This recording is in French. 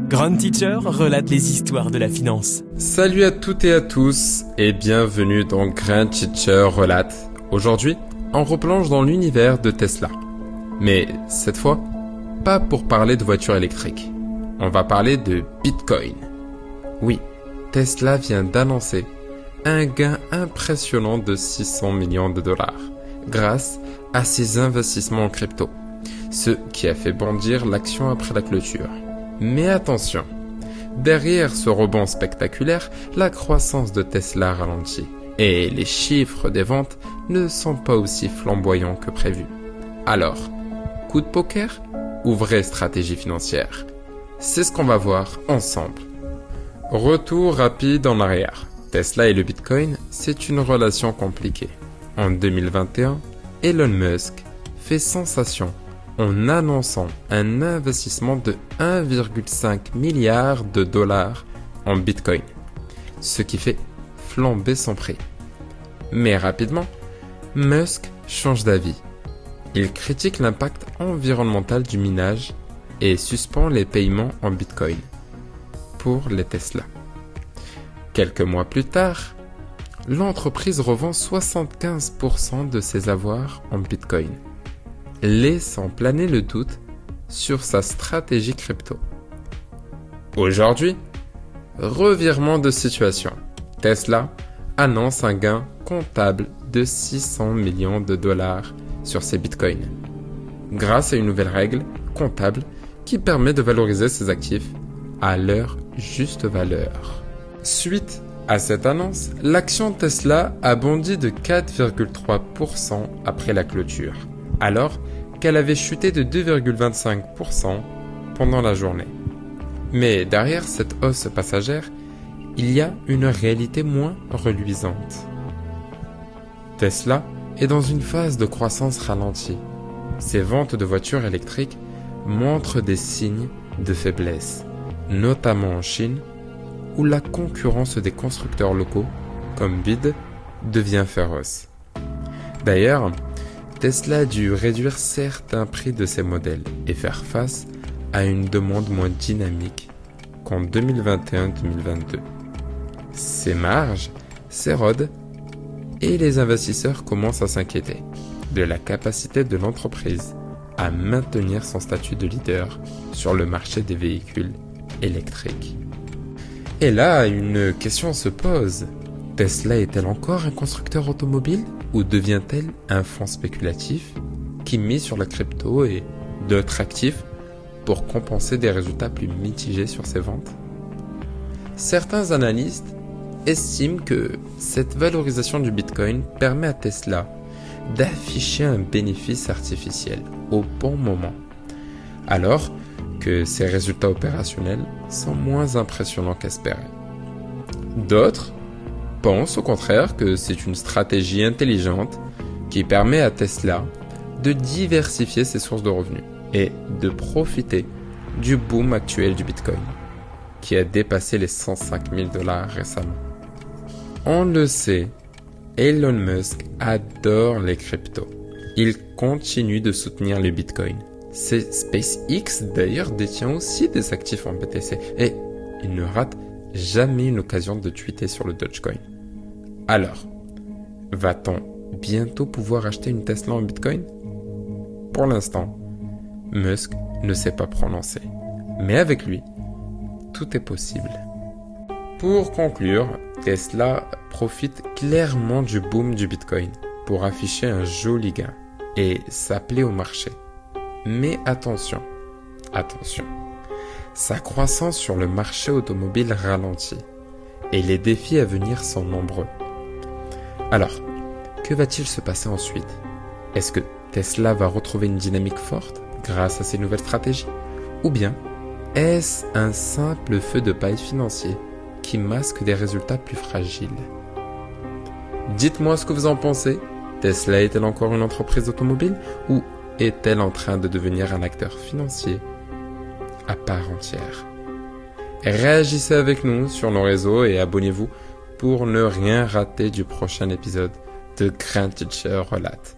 Grand Teacher relate les histoires de la finance. Salut à toutes et à tous et bienvenue dans Grand Teacher relate. Aujourd'hui, on replonge dans l'univers de Tesla. Mais cette fois, pas pour parler de voitures électriques. On va parler de Bitcoin. Oui, Tesla vient d'annoncer un gain impressionnant de 600 millions de dollars grâce à ses investissements en crypto, ce qui a fait bondir l'action après la clôture. Mais attention, derrière ce rebond spectaculaire, la croissance de Tesla ralentit et les chiffres des ventes ne sont pas aussi flamboyants que prévu. Alors, coup de poker ou vraie stratégie financière? C'est ce qu'on va voir ensemble. Retour rapide en arrière. Tesla et le Bitcoin, c'est une relation compliquée. En 2021, Elon Musk fait sensation en annonçant un investissement de 1,5 milliard de dollars en Bitcoin, ce qui fait flamber son prix. Mais rapidement, Musk change d'avis. Il critique l'impact environnemental du minage et suspend les paiements en Bitcoin pour les Tesla. Quelques mois plus tard, l'entreprise revend 75% de ses avoirs en Bitcoin, laissant planer le doute sur sa stratégie crypto. Aujourd'hui, revirement de situation. Tesla annonce un gain comptable de 600 millions de dollars sur ses bitcoins, grâce à une nouvelle règle comptable qui permet de valoriser ses actifs à leur juste valeur. Suite à cette annonce, l'action Tesla a bondi de 4,3% après la clôture, alors qu'elle avait chuté de 2,25% pendant la journée. Mais derrière cette hausse passagère, il y a une réalité moins reluisante. Tesla est dans une phase de croissance ralentie. Ses ventes de voitures électriques montrent des signes de faiblesse, notamment en Chine, où la concurrence des constructeurs locaux, comme BYD, devient féroce. D'ailleurs, Tesla a dû réduire certains prix de ses modèles et faire face à une demande moins dynamique qu'en 2021-2022. Ses marges s'érodent et les investisseurs commencent à s'inquiéter de la capacité de l'entreprise à maintenir son statut de leader sur le marché des véhicules électriques. Et là, une question se pose. Tesla est-elle encore un constructeur automobile ou devient-elle un fonds spéculatif qui mise sur la crypto et d'autres actifs pour compenser des résultats plus mitigés sur ses ventes? Certains analystes estiment que cette valorisation du Bitcoin permet à Tesla d'afficher un bénéfice artificiel au bon moment, alors que ses résultats opérationnels sont moins impressionnants qu'espéré. D'autres pensent au contraire que c'est une stratégie intelligente qui permet à Tesla de diversifier ses sources de revenus et de profiter du boom actuel du Bitcoin, qui a dépassé les 105 000 dollars récemment. On le sait, Elon Musk adore les cryptos. Il continue de soutenir le Bitcoin. SpaceX d'ailleurs détient aussi des actifs en BTC et il ne rate jamais une occasion de tweeter sur le Dogecoin. Alors, va-t-on bientôt pouvoir acheter une Tesla en Bitcoin? Pour l'instant, Musk ne s'est pas prononcé. Mais avec lui, tout est possible. Pour conclure, Tesla profite clairement du boom du Bitcoin pour afficher un joli gain et s'appeler au marché. Mais attention, sa croissance sur le marché automobile ralentit et les défis à venir sont nombreux. Alors, que va-t-il se passer ensuite? Est-ce que Tesla va retrouver une dynamique forte grâce à ses nouvelles stratégies? Ou bien, est-ce un simple feu de paille financier qui masque des résultats plus fragiles? Dites-moi ce que vous en pensez. Tesla est-elle encore une entreprise automobile ou est-elle en train de devenir un acteur financier à part entière? Réagissez avec nous sur nos réseaux et abonnez-vous pour ne rien rater du prochain épisode de Grand Teacher relate.